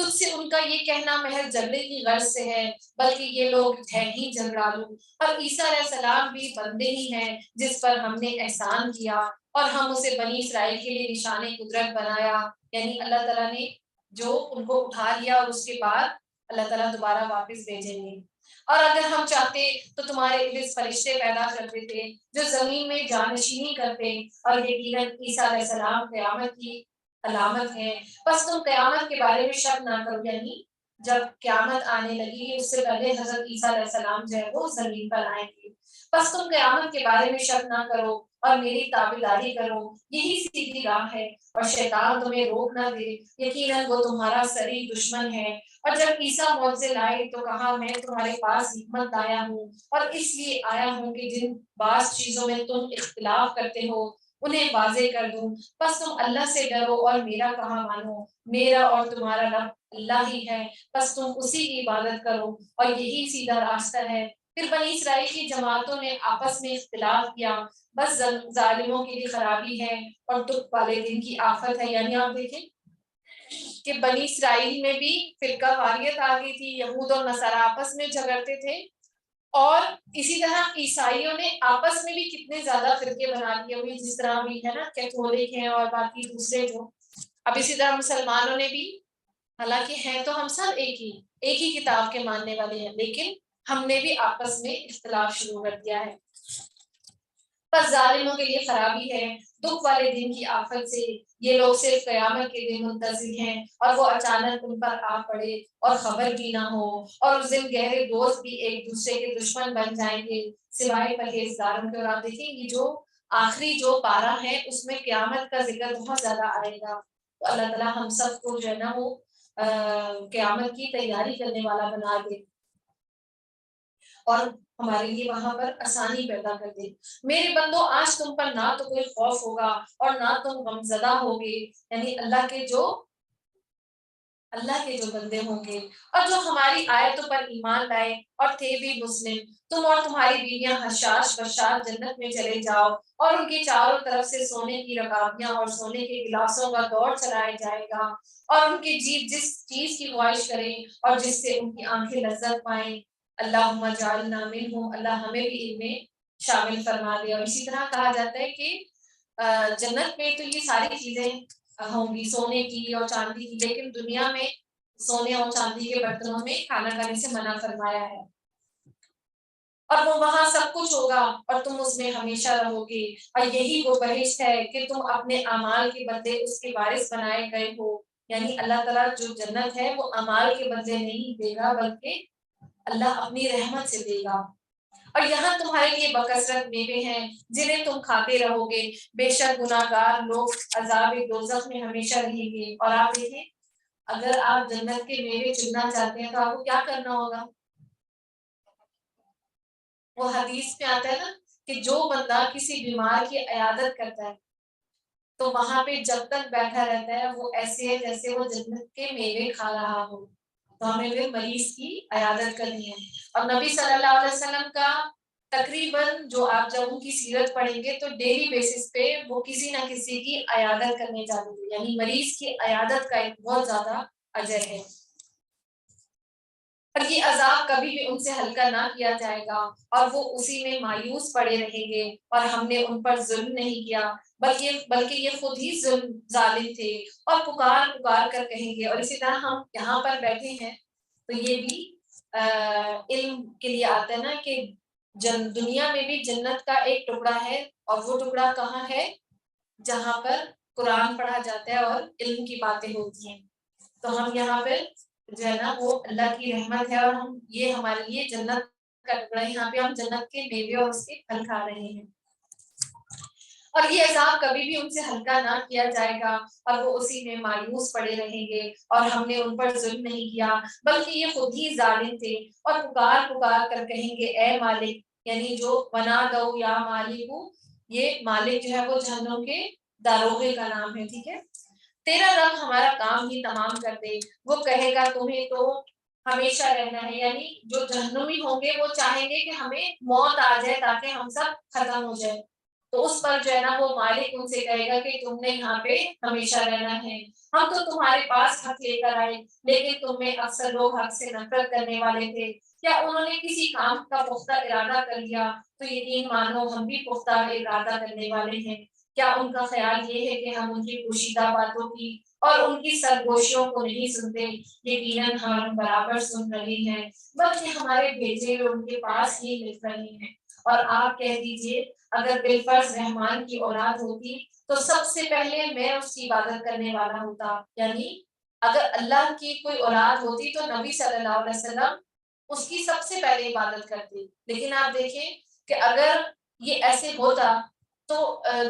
تجھ سے ان کا یہ کہنا محض جھگڑے کی غرض سے ہے، بلکہ یہ لوگ ہیں ہی جھگڑالو۔ اور عیسیٰ علیہ السلام بھی بندے ہی ہیں جس پر ہم نے احسان کیا، اور ہم اسے بنی اسرائیل کے لیے نشان قدرت بنایا، یعنی اللہ تعالیٰ نے جو ان کو اٹھا لیا اور اس کے بعد اللہ تعالیٰ دوبارہ واپس بھیجیں گے۔ اور اگر ہم چاہتے تو تمہارے ابلیس فرشتے پیدا کرتے تھے جو زمین میں جانشینی کرتے، اور یقیناً عیسیٰ علیہ السلام قیامت کی علامت ہے، بس تم قیامت کے بارے میں شک نہ کرو، یعنی جب قیامت آنے لگی اس سے پہلے حضرت عیسیٰ علیہ السلام جو ہے وہ زمین پر آئیں گے، بس تم قیامت کے بارے میں شک نہ کرو اور میری تابعداری کرو، یہی سیدھی راہ ہے، اور شیطان تمہیں روک نہ دے، یقیناً وہ تمہارا سری دشمن ہے۔ اور جب عیسیٰ معجزے لائے تو کہا میں تمہارے پاس حکمت لایا ہوں، اور اس لیے آیا ہوں کہ جن بعض چیزوں میں تم اختلاف کرتے ہو انہیں واضح کر دوں، بس تم اللہ سے ڈرو اور میرا کہا مانو، میرا اور تمہارا رب اللہ ہی ہے، بس تم اسی کی عبادت کرو، اور یہی سیدھا راستہ ہے۔ پھر بنی اسرائیل کی جماعتوں نے آپس میں اختلاف کیا، بس ظالموں کے لیے خرابی ہے اور دکھ والے دن کی آفت ہے۔ یعنی آپ دیکھیں کہ بنی اسرائیل میں بھی فرقہ واریت آ گئی تھی، یہود اور نصارہ آپس میں جھگڑتے تھے، اور اسی طرح عیسائیوں نے آپس میں بھی کتنے زیادہ فرقے بنا لیے ہوئے، جس طرح بھی ہے نا کیتھولک ہیں اور باقی دوسرے جو، اب اسی طرح مسلمانوں نے بھی، حالانکہ ہیں تو ہم سب ایک ہی کتاب کے ماننے والے ہیں، لیکن ہم نے بھی آپس میں اختلاف شروع کر دیا ہے۔ بس ظالموں کے لیے خرابی ہے، دکھ والے دن کی آفت سے، یہ لوگ صرف قیامت کے دن منتظر ہیں، اور وہ اچانک ان پر آ پڑے اور خبر بھی نہ ہو، اور اس دن گہرے دوست بھی ایک دوسرے کے دشمن بن جائیں گے سوائے پرہیزگاروں کے۔ اور آپ دیکھیں یہ جو آخری جو پارہ ہے اس میں قیامت کا ذکر بہت زیادہ آئے گا، تو اللہ تعالیٰ ہم سب کو جو ہے نا وہ قیامت کی تیاری کرنے والا بنا دے اور ہمارے لیے وہاں پر آسانی پیدا کر دے۔ میرے بندو آج تم پر نہ تو کوئی خوف ہوگا اور نہ تم غمزدہ ہوگے، یعنی اللہ کے جو بندے ہوں گے اور جو ہماری آیتوں پر ایمان لائے اور تھے بھی مسلم، تم اور تمہاری بیویاں حشاش بشاش جنت میں چلے جاؤ، اور ان کی چاروں طرف سے سونے کی رکابیاں اور سونے کے گلاسوں کا دور چلایا جائے گا، اور ان کی جیب جس چیز کی خواہش کریں اور جس سے ان کی آنکھیں لذت پائیں، اللہم اجعلنا منہم، اللہ ہمیں بھی ان میں شامل فرما دے۔ اور اسی طرح کہا جاتا ہے کہ جنت میں تو یہ ساری چیزیں ہوں گی سونے کی اور چاندی کی، لیکن دنیا میں سونے اور چاندی کے برتنوں میں کھانا کھانے سے منع فرمایا ہے، اور وہ وہاں سب کچھ ہوگا اور تم اس میں ہمیشہ رہو گے، اور یہی وہ بہشت ہے کہ تم اپنے اعمال کے بدلے اس کے وارث بنائے گئے ہو۔ یعنی اللہ تعالیٰ جو جنت ہے وہ اعمال کے بدلے نہیں دے گا، بلکہ اللہ اپنی رحمت سے دے گا، اور یہاں تمہارے لیے بکثرت میوے ہیں جنہیں تم کھاتے رہو گے، بے شک گناہگار لوگ عذاب دوزخ میں ہمیشہ رہیں گے۔ اور آپ دیکھیں اگر آپ جنت کے میوے چننا چاہتے ہیں تو آپ کو کیا کرنا ہوگا؟ وہ حدیث میں آتا ہے نا کہ جو بندہ کسی بیمار کی عیادت کرتا ہے تو وہاں پہ جب تک بیٹھا رہتا ہے وہ ایسے ہے جیسے وہ جنت کے میوے کھا رہا ہو، تو ہمیں بھی مریض کی عیادت کرنی ہے۔ اور نبی صلی اللہ علیہ وسلم کا تقریباً جو آپ جب ان کی سیرت پڑھیں گے تو ڈیلی بیسس پہ وہ کسی نہ کسی کی عیادت کرنے جاتے تھے، یعنی مریض کی عیادت کا ایک بہت زیادہ اجر ہے، اور یہ عذاب کبھی بھی ان سے ہلکا نہ کیا جائے گا، اور وہ اسی میں مایوس پڑے رہیں گے، اور ہم نے ان پر ظلم نہیں کیا بلکہ یہ خود ہی ظالم تھے، اور پکار پکار کر کہیں گے۔ اور اسی طرح ہم یہاں پر بیٹھے ہیں تو یہ بھی علم کے لیے آتا ہے نا کہ دنیا میں بھی جنت کا ایک ٹکڑا ہے، اور وہ ٹکڑا کہاں ہے؟ جہاں پر قرآن پڑھا جاتا ہے اور علم کی باتیں ہوتی ہیں، تو ہم یہاں پہ جو ہے نا وہ اللہ کی رحمت ہے، اور ہم یہ ہمارے لیے جنت کا ٹکڑا ہے، یہاں پہ ہم جنت کے میوے اور اس کے پھل کھا رہے ہیں، اور یہ عذاب کبھی بھی ان سے ہلکا نہ کیا جائے گا، اور وہ اسی میں مایوس پڑے رہیں گے، اور ہم نے ان پر ظلم نہیں کیا بلکہ یہ خود ہی ظالم تھے، اور پکار پکار کر کہیں گے اے مالک، یعنی جو بنا دو یا مالک، یہ مالک جو ہے وہ جہنم کے داروغے کا نام ہے، ٹھیک ہے، تیرا رب ہمارا کام ہی تمام کر دے، وہ کہے گا تمہیں تو ہمیشہ رہنا ہے، یعنی جو جہنمی ہوں گے وہ چاہیں گے کہ ہمیں موت آ جائے تاکہ ہم سب ختم ہو جائے، تو اس پر جو ہے نا وہ مالک ان سے کہے گا کہ تم نے یہاں پہ ہمیشہ رہنا ہے، ہم تو تمہارے پاس حق لے کر آئے لیکن تم میں اکثر لوگ حق سے نفرت کرنے والے تھے، کیا انہوں نے کسی کام کا پختہ ارادہ کر لیا تو یقین مانو ہم بھی پختہ ارادہ کرنے والے ہیں، کیا ان کا خیال یہ ہے کہ ہم ان کی پوشیدہ باتوں کی اور ان کی سرگوشیوں کو نہیں سنتے، یقیناً ہم برابر سن رہے ہیں بلکہ ہمارے بھیجے ہوئے ان کے پاس ہی مل رہے ہیں، اور آپ کہہ دیجئے اگر بالفرض رحمان کی اولاد ہوتی تو سب سے پہلے میں اس کی عبادت کرنے والا ہوتا، یعنی اگر اللہ کی کوئی اولاد ہوتی تو نبی صلی اللہ علیہ وسلم اس کی سب سے پہلے عبادت کرتی، لیکن آپ دیکھیں کہ اگر یہ ایسے ہوتا تو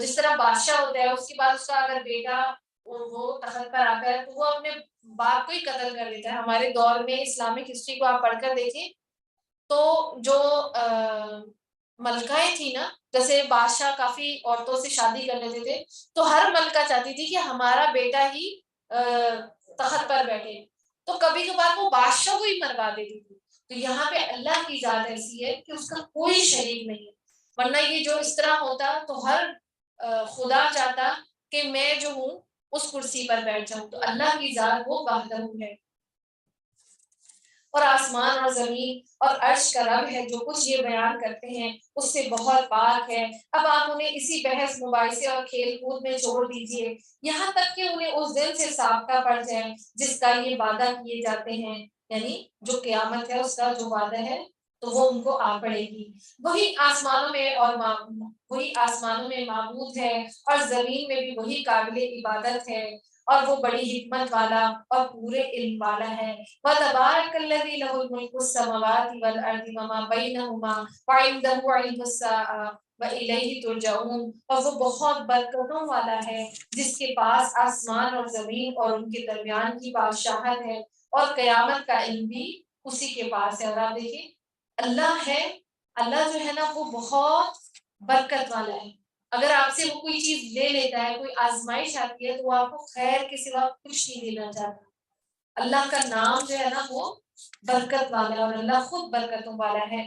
جس طرح بادشاہ ہوتا ہے اس کے بعد اس کا اگر بیٹا وہ تخت پر آتا ہے تو وہ اپنے باپ کو ہی قتل کر دیتا ہے۔ ہمارے دور میں اسلامک ہسٹری کو آپ پڑھ کر دیکھیں تو جو ملکائیں تھی نا، جیسے بادشاہ کافی عورتوں سے شادی کر لیتے تھے تو ہر ملکہ چاہتی تھی کہ ہمارا بیٹا ہی تخت پر بیٹھے، تو کبھی کبھار وہ بادشاہ کو ہی مروا دیتی تھی۔ تو یہاں پہ اللہ کی ذات ایسی ہے کہ اس کا کوئی شریک نہیں ہے، ورنہ یہ جو اس طرح ہوتا تو ہر خدا چاہتا کہ میں جو ہوں اس کرسی پر بیٹھ جاؤں، تو اللہ کی ذات وہ وحدہ ہے، اور آسمان اور زمین اور عرش کا رب ہے جو کچھ یہ بیان کرتے ہیں اس سے بہت پاک ہے۔ اب آپ انہیں اسی بحث مباحثے اور کھیل کود میں چھوڑ دیجئے یہاں تک کہ انہیں اس دن سے سابقہ پڑ جائے جس کا یہ وعدہ کیے جاتے ہیں، یعنی جو قیامت ہے اس کا جو وعدہ ہے تو وہ ان کو آ پڑے گی۔ وہی آسمانوں میں وہی آسمانوں میں معبود ہے اور زمین میں بھی وہی قابل عبادت ہے، اور وہ بڑی حکمت والا اور پورے علم والا ہے۔ وَتَبَارَكَ الَّذِي لَهُ الْمُلْكُ السَّمَاوَاتِ وَالْأَرْضِ وَمَا بَيْنَهُمَا وَعِندَهُ عِلْمُ السَّاعَةِ وَإِلَيْهِ تُرْجَعُونَ، اور وہ بہت برکتوں والا ہے جس کے پاس آسمان اور زمین اور ان کے درمیان کی بادشاہت ہے، اور قیامت کا علم بھی اسی کے پاس ہے۔ اور آپ دیکھیں اللہ ہے، اللہ جو ہے نا وہ بہت برکت والا ہے، اگر آپ سے وہ کوئی چیز لے لیتا ہے، کوئی آزمائش آتی ہے تو وہ آپ کو خیر کے سوا کچھ نہیں دینا چاہتا۔ اللہ کا نام جو ہے نا وہ برکت والا ہے اور اللہ خود برکتوں والا ہے،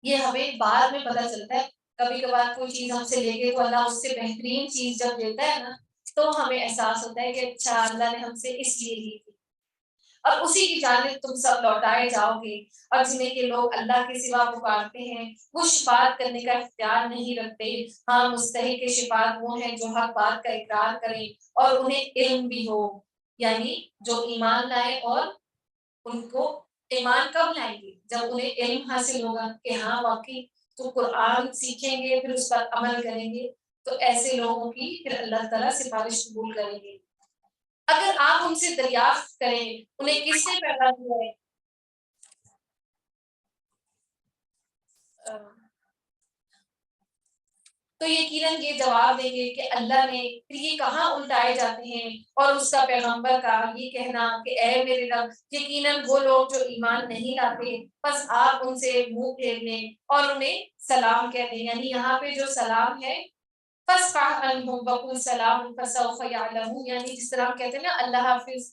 یہ ہمیں بعد میں پتہ چلتا ہے، کبھی کبھار کوئی چیز ہم سے لے کے تو اللہ اس سے بہترین چیز جب دیتا ہے نا تو ہمیں احساس ہوتا ہے کہ اچھا اللہ نے ہم سے اس لیے لی تھی، اور اسی کی جانب تم سب لوٹائے جاؤ گے، اور جنہیں کے لوگ اللہ کے سوا پکارتے ہیں وہ شفاعت کرنے کا اختیار نہیں رکھتے، ہاں مستحق شفاعت وہ ہیں جو حق بات کا اقرار کریں اور انہیں علم بھی ہو، یعنی جو ایمان لائے، اور ان کو ایمان کب لائیں گے جب انہیں علم حاصل ہوگا کہ ہاں واقعی تو قرآن سیکھیں گے پھر اس پر عمل کریں گے تو ایسے لوگوں کی پھر اللہ تعالیٰ سفارش قبول کریں گے۔ اگر آپ ان سے دریافت کریں انہیں کس نے پیدا کیا ہے تو یقیناً یہ جواب دیں گے کہ اللہ نے، پھر یہ کہاں الٹائے جاتے ہیں اور اس کا پیغمبر کا یہ کہنا کہ اے میرے رب یقیناً وہ لوگ جو ایمان نہیں لاتے بس آپ ان سے منہ پھیر لیں اور انہیں سلام کہہ دیں، یعنی یہاں پہ جو سلام ہے فَاصْفَحْ عَنْهُمْ وَقُلْ سَلَامٌ فَسَوْفَ يَعْلَمُونَ، یعنی جس طرح ہم کہتے ہیں نا اللہ حافظ،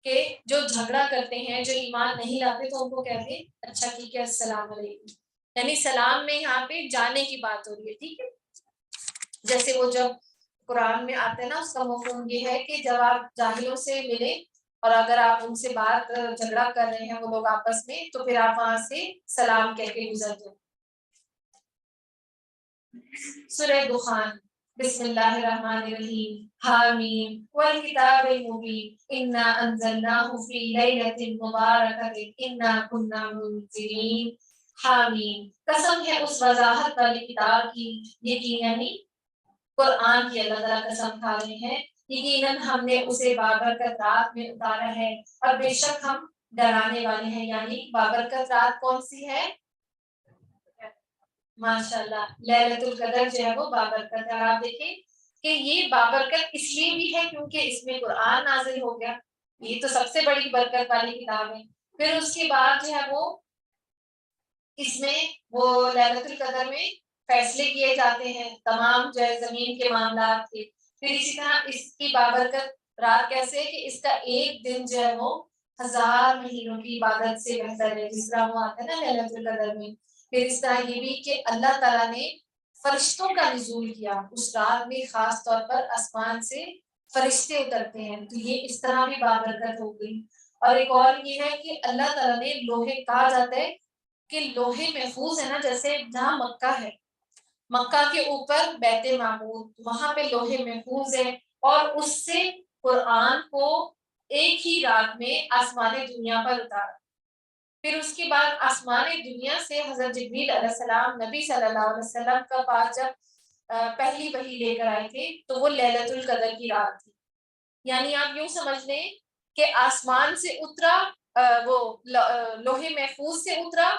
کہ جو جھگڑا کرتے ہیں جو ایمان نہیں لاتے تو ان کو کہتے ہیں اچھا ٹھیک ہے السلام علیکم، یعنی سلام میں یہاں پہ جانے کی بات ہو رہی ہے، ٹھیک ہے، جیسے وہ جب قرآن میں آتے ہیں نا اس کا مفہوم یہ ہے کہ جب آپ جاہلوں سے ملیں اور اگر آپ ان سے بات جھگڑا کر رہے ہیں وہ لوگ آپس میں تو پھر آپ وہاں سے سلام کہہ کے گزر دو۔ سورہ دخان، بسم اللہ الرحمن الرحیم، حامیم والکتاب المبین انا انزلناہ فی لیلۃ مبارکۃ انا کنا منذرین، حامیم قسم ہے اس وضاحت والی کتاب کی، یقیناً قرآن کی اللہ تعالیٰ قسم کھا رہے ہیں، یقیناً ہم نے اسے بابرکت رات میں اتارا ہے اور بے شک ہم ڈرانے والے ہیں، یعنی بابرکت رات کون سی ہے؟ ماشاءاللہ لیلۃ القدر جو ہے وہ بابرکت ہے، اور آپ دیکھیں کہ یہ بابرکت اس لیے بھی ہے کیونکہ اس میں قرآن نازل ہو گیا، یہ تو سب سے بڑی برکت والی کتاب ہے، پھر اس کے بعد جو ہے وہ اس میں وہ لیلۃ القدر میں فیصلے کیے جاتے ہیں تمام جو ہے زمین کے معاملات کے، پھر اسی طرح اس کی بابرکت رات کیسے ہے کہ اس کا ایک دن جو ہے وہ 1000 مہینوں کی عبادت سے بہتر ہے، جس طرح وہ آتا ہے نا لیلۃ القدر میں، پھر اس طرح یہ بھی کہ اللہ تعالیٰ نے فرشتوں کا نزول کیا. اس رات میں خاص طور پر آسمان سے فرشتے اترتے ہیں. تو یہ اس طرح بھی بابرکت ہو گئی. اور ایک اور یہ ہے کہ اللہ تعالیٰ نے لوہے, کہا جاتا ہے کہ لوہے محفوظ ہے نا, جیسے جہاں مکہ ہے, مکہ کے اوپر بیت معمور, وہاں پہ لوہے محفوظ ہے, اور اس سے قرآن کو ایک ہی رات میں آسمان دنیا پر اتارا. پھر اس کے بعد آسمان دنیا سے حضرت جبریل علیہ السلام نبی صلی اللہ علیہ وسلم کا پاس جب پہلی وحی لے کر آئے تھے تو وہ لیلۃ القدر کی رات تھی. یعنی آپ یوں سمجھ لیں کہ آسمان سے اترا, وہ لوہے محفوظ سے اترا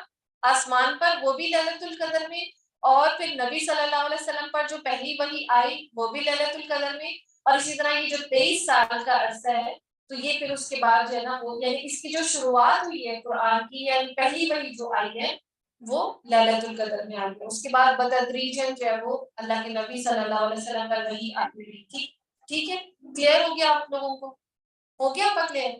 آسمان پر, وہ بھی لیلۃ القدر میں, اور پھر نبی صلی اللہ علیہ وسلم پر جو پہلی وحی آئی وہ بھی لیلۃ القدر میں, اور اسی طرح یہ جو 23 سال کا عرصہ ہے تو یہ پھر اس کے بعد جو ہے نا وہ, یعنی اس کی جو شروعات ہوئی ہے قرآن کی, یعنی پہلی وحی جو آئی ہے وہ لیلۃ القدر میں آئی ہے. اس کے بعد بتدریجاً جو ہے وہ اللہ کے نبی صلی اللہ علیہ وسلم پر وحی آتی رہی تھی. ٹھیک ہے, کلیئر ہو گیا آپ لوگوں کو؟ ہو گیا آپ کا کلیئر؟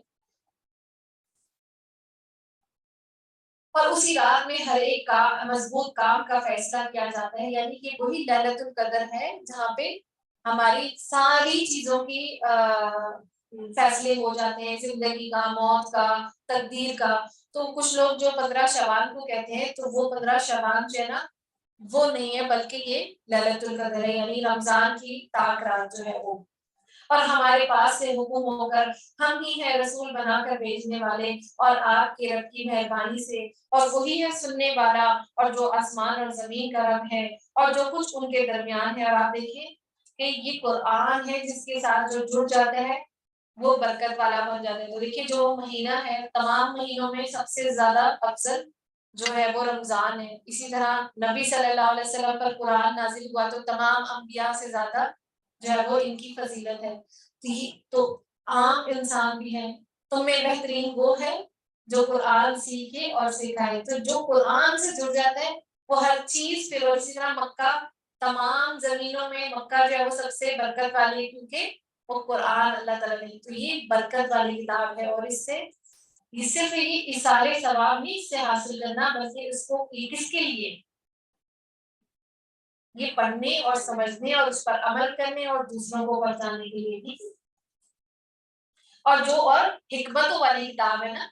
اور اسی رات میں ہر ایک کا مضبوط کام کا فیصلہ کیا جاتا ہے, یعنی کہ وہی لیلۃ القدر ہے جہاں پہ ہماری ساری چیزوں کی فیصلے ہو جاتے ہیں, زندگی کا, موت کا, تقدیر کا. تو کچھ لوگ جو 15 شعبان کو کہتے ہیں تو وہ 15 شعبان جو ہے نا وہ نہیں ہے, بلکہ یہ لیلۃ القدر ہے, یعنی رمضان کی طاق رات جو ہے وہ. اور ہمارے پاس سے حکم ہو کر ہم ہی ہیں رسول بنا کر بھیجنے والے, اور آپ کے رب کی مہربانی سے, اور وہی ہے سننے والا, اور جو آسمان اور زمین کا رب ہے اور جو کچھ ان کے درمیان ہے. اور آپ دیکھیں کہ یہ قرآن ہے جس کے ساتھ جو جڑ جاتا ہے وہ برکت والا بن جاتا ہے. تو دیکھیے جو مہینہ ہے تمام مہینوں میں سب سے زیادہ افضل جو ہے وہ رمضان ہے. اسی طرح نبی صلی اللہ علیہ وسلم پر قرآن نازل ہوا تو تمام انبیاء سے زیادہ جو ہے وہ ان کی فضیلت ہے. تو عام انسان بھی ہے, تو میں بہترین وہ ہے جو قرآن سیکھے اور سکھائے. تو جو قرآن سے جڑ جاتا ہے وہ ہر چیز پھر, اور اسی طرح مکہ, تمام زمینوں میں مکہ جو ہے وہ سب سے برکت والی ہے کیونکہ وہ قرآن اللہ تعالیٰ نے, تو یہ برکت والی کتاب ہے. اور اس سے یہ صرف یہ اثار ثواب نہیں اس سے حاصل کرنا, بلکہ اس کو کس کے لیے, یہ پڑھنے اور سمجھنے اور اس پر عمل کرنے اور دوسروں کو بتانے کے لیے بھی. اور جو اور حکمتوں والی کتاب ہے نا,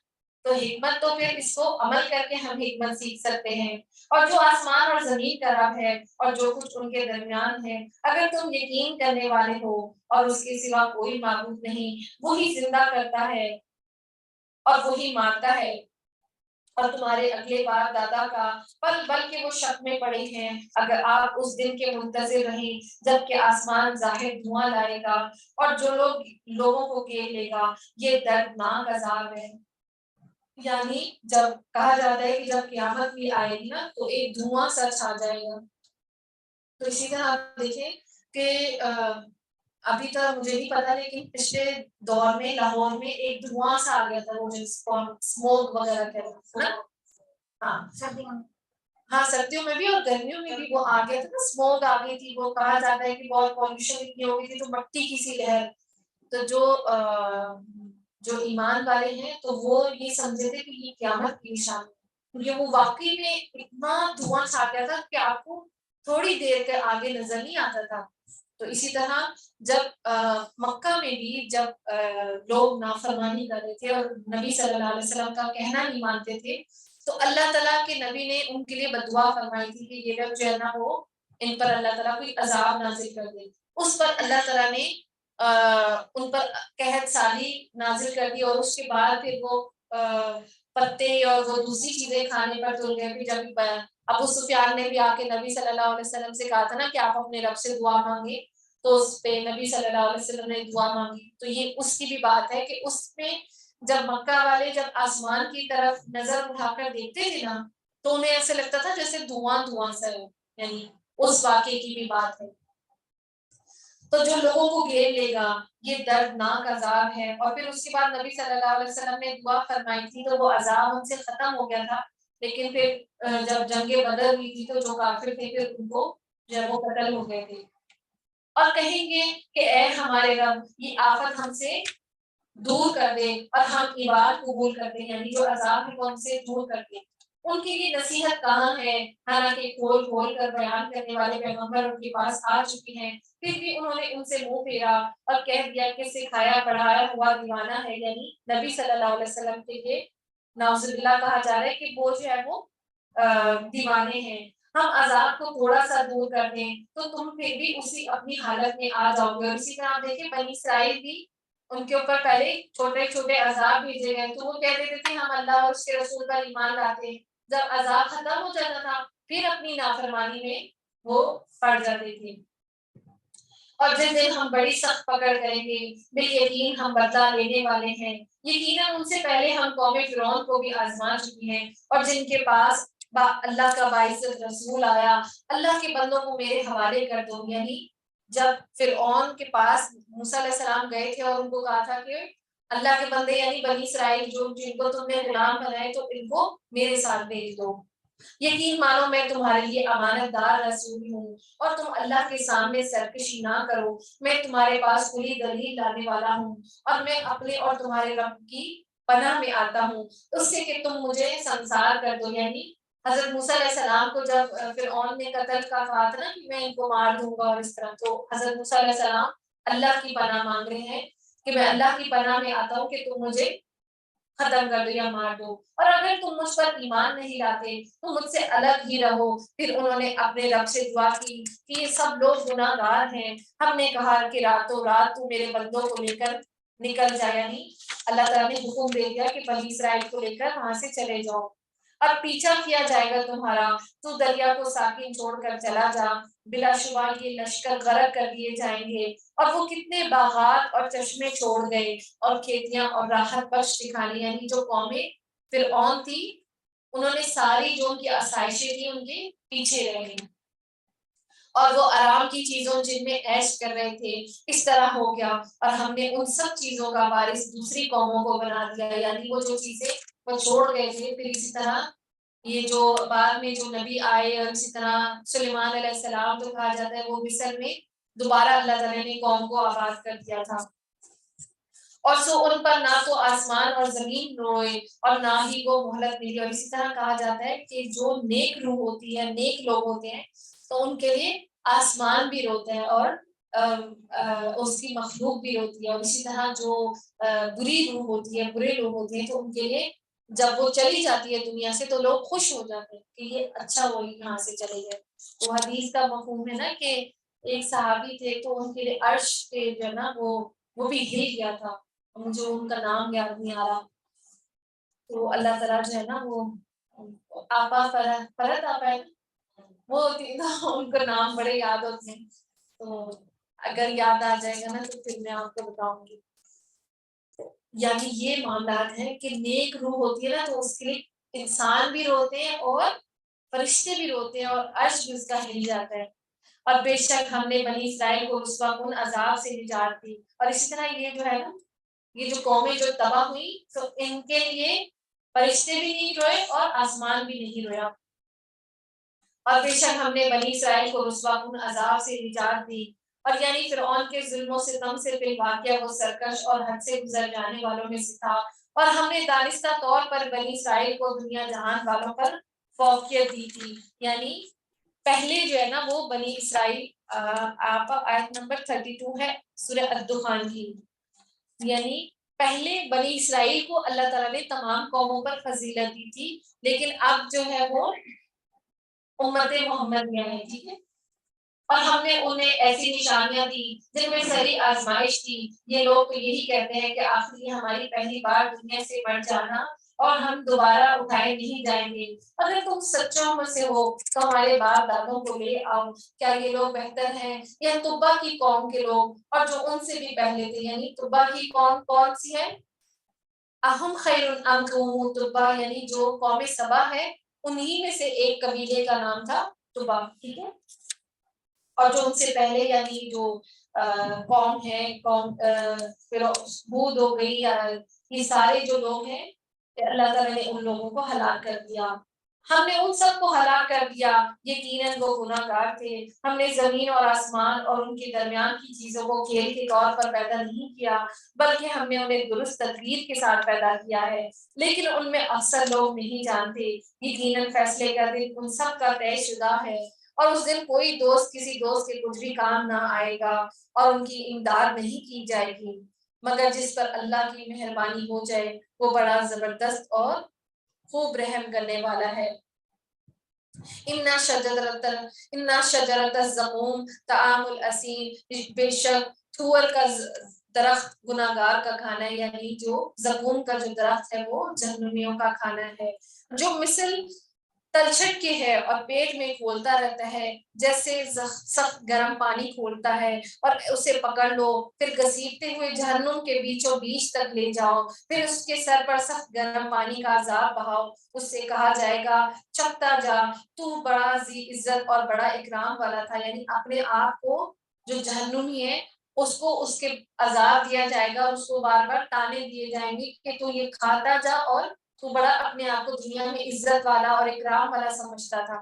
تو حکمت تو پھر اس کو عمل کر کے ہم حکمت سیکھ سکتے ہیں. اور جو آسمان اور زمین کا رب ہے اور جو کچھ ان کے درمیان ہے, اگر تم یقین کرنے والے ہو اور اس کے سوا کوئی معبود نہیں, وہی زندہ کرتا ہے اور وہی مارتا ہے, اور تمہارے اگلے باپ دادا کا بلکہ وہ شک میں پڑے ہیں, اگر آپ اس دن کے منتظر رہیں جب کہ آسمان ظاہر دھواں لائے گا اور جو لوگوں کو گھیر لے گا, یہ دردناک عذاب ہے. یعنی جب کہا جاتا ہے کہ جب قیامت بھی آئے گی نا تو ایک دھواں سر چھا جائے گا. تو اسی طرح آپ دیکھیں کہ ابھی تو مجھے نہیں پتا, لیکن پچھلے دور میں لاہور میں ایک دھواں سا آ گیا تھا, وہ جو اسموک وغیرہ کہتے ہیں نا, ہاں سردیوں میں بھی اور گرمیوں میں بھی وہ آ گیا تھا نا, اسموک آ گئی تھی. وہ کہا جاتا ہے کہ بہت پالوشن اتنی ہو گئی تھی تو مٹی کی سی لہر. تو جو ایمان والے ہیں تو وہ یہ سمجھے تھے کہ یہ قیامت کی نشانی ہے, کیونکہ وہ واقعی میں اتنا دھواں چھا گیا تھا کہ آپ کو تھوڑی دیر کے آگے نظر نہیں آتا تھا. تو اسی طرح جب مکہ میں بھی جب لوگ نافرمانی کر رہے تھے اور نبی صلی اللہ علیہ وسلم کا کہنا نہیں مانتے تھے, تو اللہ تعالیٰ کے نبی نے ان کے لیے بددعا فرمائی تھی کہ یہ لوگ جو ہے نا وہ ان پر اللہ تعالیٰ کوئی عذاب نازل کر دے. اس پر اللہ تعالیٰ نے ان پر قحط سالی نازل کر دی, اور اس کے بعد پھر وہ پتے اور وہ دوسری چیزیں کھانے پر تل گئے. پھر جب ابو سفیان نے بھی آ کے نبی صلی اللہ علیہ وسلم سے کہا تھا نا کہ آپ اپنے رب سے دعا مانگے, تو اس پہ نبی صلی اللہ علیہ وسلم نے دعا مانگی. تو یہ اس کی بھی بات ہے کہ اس میں جب مکہ والے جب آسمان کی طرف نظر اٹھا کر دیکھتے تھے نا تو انہیں ایسے لگتا تھا جیسے دھواں سا ہے, یعنی اس واقعے کی بھی بات ہے. تو جو لوگوں کو گھیر لے گا یہ دردناک عذاب ہے. اور پھر اس کے بعد نبی صلی اللہ علیہ وسلم نے دعا فرمائی تھی تو وہ عذاب ان سے ختم ہو گیا تھا, لیکن پھر جب جنگ بدر ہوئی تھی تو جو کافر تھے پھر ان کو جو ہے وہ قتل ہو گئے تھے. اور کہیں گے کہ اے ہمارے رب یہ آفت ہم سے دور کر دے اور ہم عبادت قبول کرتے ہیں, یعنی جو عذاب ہے وہ ہم سے دور کر دے. ان کے لیے نصیحت کہاں ہے؟ حالانکہ کھول کھول کر بیان کرنے والے پیغمبر ان کے پاس آ چکے ہیں، پھر بھی انہوں نے ان سے منہ پھیرا اور کہہ دیا کہ سکھایا پڑھایا ہوا دیوانہ ہے، یعنی نبی صلی اللہ علیہ وسلم کے لیے نعوذ باللہ کہا جا رہا ہے کہ وہ جو ہے وہ دیوانے ہیں۔ ہم عذاب کو تھوڑا سا دور کر دیں تو تم پھر بھی اسی اپنی حالت میں آ جاؤ گے۔ اور اسی طرح آپ دیکھیں بنی اسرائیل بھی، ان کے اوپر پہلے چھوٹے چھوٹے عذاب بھیجے گئے تو وہ کہتے تھے کہ ہم اللہ اور اس کے رسول پر ایمان لاتے ہیں، جب عذاب ختم ہو جاتا تھا پھر اپنی نافرمانی میں وہ پڑ جاتے تھے۔ اور جس دن ہم بڑی سخت پکڑ کریں گے، بالیقین ہم بدلہ لینے والے ہیں۔ یقیناً ان سے پہلے ہم قوم فرعون کو بھی آزما چکی ہیں، اور جن کے پاس اللہ کا باعزت رسول آیا، اللہ کے بندوں کو میرے حوالے کر دو، یعنی جب فرعون کے پاس موسیٰ علیہ السلام گئے تھے اور ان کو کہا تھا کہ اللہ کے بندے یعنی بنی اسرائیل جو جن کو تم نے غلام بنائے تو ان کو میرے ساتھ بھیج دو۔ یقین مانو میں تمہارے لیے امانت دار رسول ہوں، اور تم اللہ کے سامنے سرکشی نہ کرو، میں تمہارے پاس کھلی دلیل لانے والا ہوں، اور میں اپنے اور تمہارے رب کی پناہ میں آتا ہوں اس سے کہ تم مجھے سنسار کر دو۔ یعنی حضرت موسیٰ علیہ السلام کو جب فرعون نے قتل کا کہا تھا نا کہ میں ان کو مار دوں گا اور اس طرح، تو حضرت موسیٰ علیہ السلام اللہ کی پناہ مانگ رہے ہیں کہ میں اللہ کی پناہ میں آتا ہوں کہ تم مجھے ختم کر دو یا مار دو، اور اگر تم مجھ پر ایمان نہیں لاتے تو مجھ سے الگ ہی رہو۔ پھر انہوں نے اپنے رب سے دعا کی کہ یہ سب لوگ گناہ گار ہیں، ہم نے کہا کہ راتوں رات تو میرے بندوں کو لے کر نکل جائے، یعنی اللہ تعالیٰ نے حکم دے دیا کہ بنی اسرائیل کو لے کر وہاں سے چلے جاؤ، اب پیچھا کیا جائے گا تمہارا، تو دریا کو ساکن چھوڑ کر چلا جا، بلا شبہ یہ لشکر غرق کر دیے جائیں گے۔ اور وہ کتنے باغات اور چشمے چھوڑ گئے اور کھیتیاں اور راحت بخش ٹھکانے، یعنی جو قومیں فرعون تھی انہوں نے ساری جو ان کی آسائشیں تھی ان کے پیچھے رہ گئی، اور وہ آرام کی چیزوں جن میں عیش کر رہے تھے اس طرح ہو گیا، اور ہم نے ان سب چیزوں کا وارث دوسری قوموں کو بنا دیا، یعنی وہ جو چیزیں وہ چھوڑ گئے تھے، پھر اسی طرح یہ جو بعد میں جو نبی آئے، اور اسی طرح سلیمان علیہ السلام تو کہا جاتا ہے وہ مصر میں دوبارہ اللہ تعالیٰ نے قوم کو آباد کر دیا تھا، اور سو ان پر نہ تو آسمان اور زمین روئے اور نہ ہی وہ مہلت ملی۔ اور اسی طرح کہا جاتا ہے کہ جو نیک روح ہوتی ہے، نیک لوگ ہوتے ہیں تو ان کے لیے آسمان بھی روتا ہے اور اس کی مخلوق بھی ہوتی ہے، اور اسی طرح جو بری روح ہوتی ہے، برے لوگ ہوتے ہیں تو ان کے لیے جب وہ چلی جاتی ہے دنیا سے تو لوگ خوش ہو جاتے ہیں کہ یہ اچھا ہو یہاں سے چلے گئے۔ تو حدیث کا مفہوم ہے نا کہ ایک صحابی تھے تو ان کے لیے عرش پہ جو ہے نا وہ بھی ہل گیا تھا، مجھے ان کا نام یاد نہیں آ رہا، تو اللہ تعالیٰ جو ہے نا وہ آپا فرت آپا ہے وہ ہوتی تو ان کو نام بڑے یاد ہوتے ہیں، تو اگر یاد آ جائے گا نا تو پھر میں آپ کو بتاؤں گی۔ یعنی یہ معاملات ہیں کہ نیک روح ہوتی ہے نا تو اس کے لیے انسان بھی روتے ہیں اور فرشتے بھی روتے ہیں اور عرش بھی اس کا ہل جاتا ہے۔ اور بے شک ہم نے بنی اسرائیل کو رسوا کن عذاب سے نجات دی، اور اسی طرح یہ جو ہے نا یہ جو قومیں جو تباہ ہوئی تو ان کے لیے فرشتے بھی نہیں روئے اور آسمان بھی نہیں رویا، اور بے شک ہم نے بنی اسرائیل کو رسوا کن عذاب سے نجات دی، اور یعنی فرعون کے ظلم و ستم سے فی الواقعہ وہ سرکش اور حد سے گزر جانے والوں میں سے تھا، اور ہم نے دانستہ طور پر بنی اسرائیل کو دنیا جہان والوں پر فوقیت دی تھی، یعنی پہلے جو ہے نا وہ بنی اسرائیل آپ آیت نمبر 32 ہے سورہ الدخان کی، یعنی پہلے بنی اسرائیل کو اللہ تعالیٰ نے تمام قوموں پر فضیلت دی تھی، لیکن اب جو ہے وہ امت محمد میں ہے، ٹھیک ہے، اور ہم نے انہیں ایسی نشانیاں دی جن میں سری آزمائش تھی۔ یہ لوگ تو یہی کہتے ہیں کہ آخر یہ ہماری پہلی بار دنیا سے مر جانا اور ہم دوبارہ اٹھائے نہیں جائیں گے، اگر تم سچوں میں سے ہو تو ہمارے باپ دادوں کو لے آؤ، کیا یہ لوگ بہتر ہیں یا طبا کی قوم کے لوگ اور جو ان سے بھی پہلے تھے، یعنی طبا کی قوم کون سی ہے؟ اہم خیر ام قوم طبا، یعنی جو قوم سبا ہے انہی میں سے ایک قبیلے کا نام تھا طبا، ٹھیک ہے، اور جو ان سے پہلے یعنی جو قوم ہے قوم پھر ہود ہو گئی، یہ سارے جو لوگ ہیں اللہ تعالیٰ نے ان لوگوں کو ہلاک کر دیا۔ ہم نے ان سب کو ہلاک کر دیا، یقیناً وہ گناہگار تھے۔ ہم نے زمین اور آسمان اور ان کے درمیان کی چیزوں کو کھیل کے طور پر پیدا نہیں کیا، بلکہ ہم نے انہیں درست تدبیر کے ساتھ پیدا کیا ہے، لیکن ان میں اکثر لوگ نہیں جانتے۔ یقیناً فیصلے کا دن ان سب کا طے شدہ ہے، اور اس دن کوئی دوست کسی دوست کے کچھ بھی کام نہ آئے گا، اور ان کی امداد نہیں کی جائے گی، مگر جس پر اللہ کی مہربانی ہو جائے وہ بڑا زبردست اور خوب رحم کرنے والا ہے۔ اِنَّ شجرۃ الزقوم طعام الاسیم، بے شک تھور کا درخت گناہگار کا کھانا ہے، یعنی جو زقوم کا جو درخت ہے وہ جہنمیوں کا کھانا ہے، جو مثل تلچھٹ کے ہے اور پیٹ میں کھولتا رہتا ہے، جیسے سخت گرم پانی کھولتا ہے، اور اسے پکڑ لو، پھر گھسیٹتے ہوئے جہنم کے بیچوں بیچ تک لے جاؤ، پھر اس کے سر پر سخت گرم پانی کا عذاب بہاؤ، اس سے کہا جائے گا چکتا جا، تو بڑا ذی عزت اور بڑا اکرام والا تھا، یعنی اپنے آپ کو جو جہنمی ہے اس کو اس کے عذاب دیا جائے گا، اس کو بار بار تانے دیے جائیں گے کہ تو یہ کھاتا جا، اور تو بڑا اپنے آپ کو دنیا میں عزت والا اور اکرام والا سمجھتا تھا۔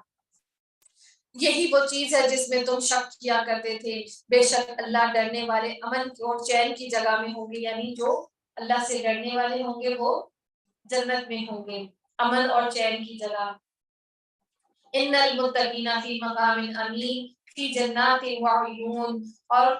یہی وہ چیز ہے جس میں تم شک کیا کرتے تھے، بے شک اللہ ڈرنے والے امن اور چین کی جگہ میں ہوں گے، یعنی جو اللہ سے ڈرنے والے ہوں گے وہ جنت میں ہوں گے، امن اور چین کی جگہ۔ ان المتقین فی مقام امین، فی جنات وعیون، اور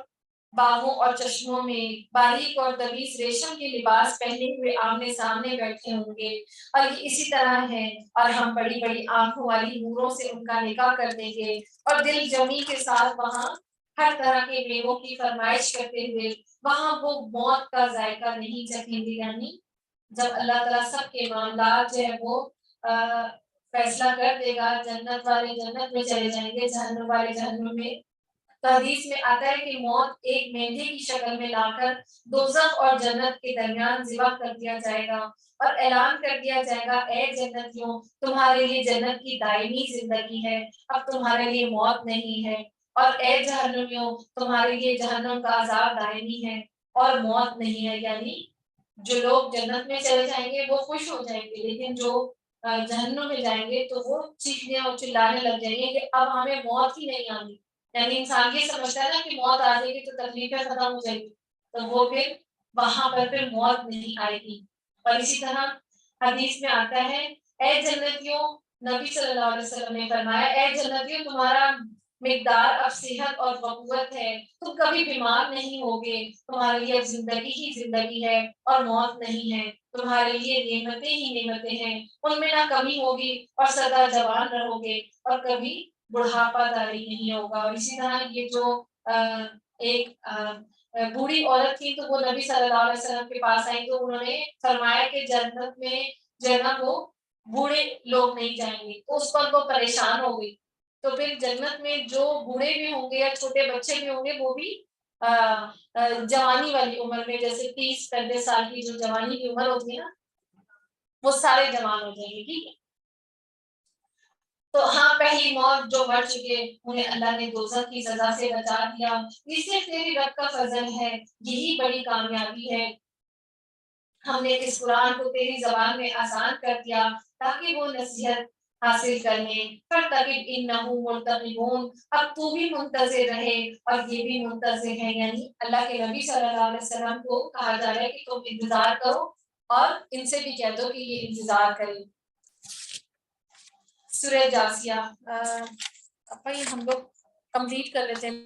باغوں اور چشموں میں باریک اور طویل ریشم کے لباس پہنے ہوئے آمنے سامنے بیٹھے ہوں گے، اور یہ اسی طرح ہے، اور ہم بڑی بڑی آنکھوں والی حوروں سے ان کا نکاح کر دیں گے، اور دل جمی کے ساتھ وہاں ہر طرح کے میووں کی فرمائش کرتے ہوئے وہاں وہ موت کا ذائقہ نہیں چکھیں گے، یعنی جب اللہ تعالیٰ سب کے معاملات جو ہے وہ فیصلہ کر دے گا، جنت والے جنت میں چلے جائیں گے، جہنم والے جہنم میں۔ تو حدیث میں آتا ہے کہ موت ایک مینڈے کی شکل میں لا کر دوزخ اور جنت کے درمیان ذبح کر دیا جائے گا، اور اعلان کر دیا جائے گا، اے جنتیوں تمہارے لیے جنت کی دائمی زندگی ہے، اب تمہارے لیے موت نہیں ہے، اور اے جہنمیوں تمہارے لیے جہنم کا عذاب دائمی ہے اور موت نہیں ہے، یعنی جو لوگ جنت میں چلے جائیں گے وہ خوش ہو جائیں گے، لیکن جو جہنم میں جائیں گے تو وہ چیخنے اور چلانے لگ جائیں گے کہ اب ہمیں موت ہی نہیں آنی، یعنی انسان یہ سمجھتا ہے نا کہ موت آ جائے گی تو تکلیفیں ختم ہو جائیں گی، تو وہ پھر وہاں پر پھر موت نہیں آئے گی۔ اور اسی طرح حدیث میں آتا ہے، اے جنتیوں، نبی صلی اللہ علیہ وسلم نے فرمایا، اے جنتیوں تمہارا مقدار اب صحت اور قوت ہے، تم کبھی بیمار نہیں ہوگے، تمہارے لیے اب زندگی ہی زندگی ہے اور موت نہیں ہے، تمہارے لیے نعمتیں ہی نعمتیں ہیں، ان میں نہ کمی ہوگی، اور سدا جوان رہو گے، اور کبھی بڑھاپا داری نہیں ہوگا۔ اور اسی طرح یہ جو ایک بوڑھی عورت تھی، تو وہ نبی صلی اللہ علیہ وسلم کے پاس آئی، تو انہوں نے فرمایا کہ جنت میں جو ہے نا وہ بوڑھے لوگ نہیں جائیں گے، تو اس پر وہ پریشان ہو گئی، تو پھر جنت میں جو بوڑھے بھی ہوں گے یا چھوٹے بچے بھی ہوں گے وہ بھی جوانی والی عمر میں، جیسے 30-35 سال کی جو جوانی کی عمر ہوتی ہے نا، وہ سارے جوان ہو جائیں گے، ٹھیک ہے۔ تو ہاں، پہلی موت جو مر چکے انہیں اللہ نے دوزخ کی سزا سے بچا دیا، اس سے تیری رب کا فضل ہے، یہی بڑی کامیابی ہے۔ ہم نے اس قرآن کو تیری زبان میں آسان کر دیا تاکہ وہ نصیحت حاصل کر لیں، فارتقب انہم مرتقبون، اب تو بھی منتظر رہے اور یہ بھی منتظر ہیں، یعنی اللہ کے نبی صلی اللہ علیہ وسلم کو کہا جا رہا ہے کہ تم انتظار کرو، اور ان سے بھی کہہ دو کہ یہ انتظار کریں۔ سورہ جاسیہ، ہم لوگ کمپلیٹ کر لیتے ہیں۔